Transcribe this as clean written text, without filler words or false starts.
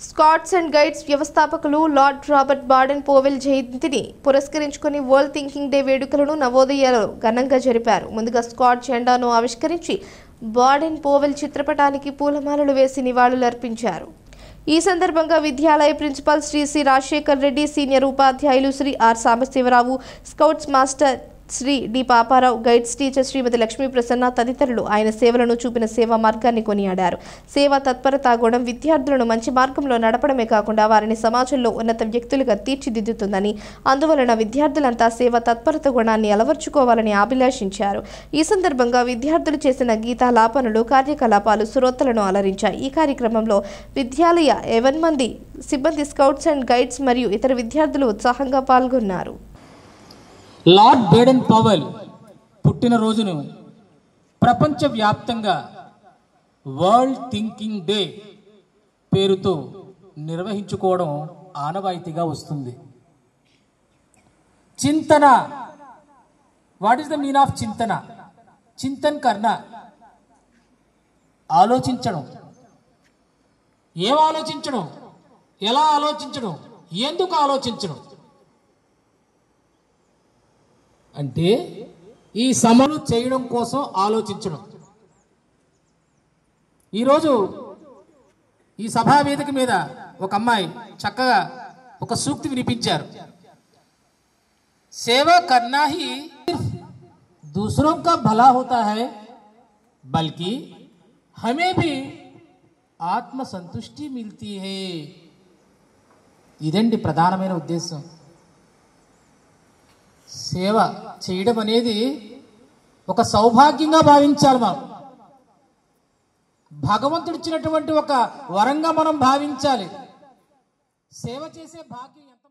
Scots and guides వ్యవస్థాపకులు lord Robert Baden Powell జయంతిని పురస్కరించుకుని వరల్డ్ థింకింగ్ డే వేడుకలను నవోదయలో ఘనంగా జరిపారు. ముందుగా స్కాట్ జెండాను ఆవిష్కరించి బాడెన్ పోవెల్ చిత్రపటానికి పూలమాలలు వేసి నివాళులర్పించారు. ఈ సందర్భంగా విద్యాలయ principal Shri C Rajasekhar Reddy, senior ఉపాధ్యాయులు Shri R Sambasivarao, scouts master Shri D Paparao, guides teacher Shrimati Lakshmi Prasanna తదితరులు ఆయన సేవలను చూపిన సేవా మార్గాన్ని కొనియాడారు. సేవా తత్పరతా గుణం విద్యార్థులను మంచి మార్గంలో నడపడమే కాకుండా వారిని సమాజంలో ఉన్నత వ్యక్తులుగా తీర్చిదిద్దుతుందని, అందువలన విద్యార్థులంతా సేవా తత్పరత గుణాన్ని అలవర్చుకోవాలని అభిలాషించారు. ఈ సందర్భంగా విద్యార్థులు చేసిన గీతాలాపనలు, కార్యకలాపాలు శ్రోతలను అలరించాయి. ఈ కార్యక్రమంలో విద్యాలయ 11 మంది సిబ్బంది, స్కౌట్స్ అండ్ గైడ్స్ మరియు ఇతర విద్యార్థులు ఉత్సాహంగా పాల్గొన్నారు. లార్డ్ బాడెన్ పవెల్ పుట్టినరోజును ప్రపంచవ్యాప్తంగా వరల్డ్ థింకింగ్ డే పేరుతో నిర్వహించుకోవడం ఆనవాయితీగా వస్తుంది. చింతన, what is the mean of చింతన? చింతన్ కర్ణ, ఆలోచించడం. ఏం ఆలోచించడం? ఎలా ఆలోచించడం? ఎందుకు ఆలోచించడం? అంటే ఈ సమలు చేయడం కోసం ఆలోచించడం. ఈరోజు ఈ సభా వేదిక మీద ఒక అమ్మాయి చక్కగా ఒక సూక్తి వినిపించారు. సేवा करना ही दूसरों का भला होता है, बल्कि हमें भी ఆత్మ సంతుష్టి మిల్తీ హై. ఇదండి ప్రధానమైన ఉద్దేశం. సేవ చేయడం అనేది ఒక సౌభాగ్యంగా భావించాలి. మనం భగవంతుడు ఇచ్చినటువంటి ఒక వరంగా మనం భావించాలి. సేవ చేసే భాగ్యం ఎంత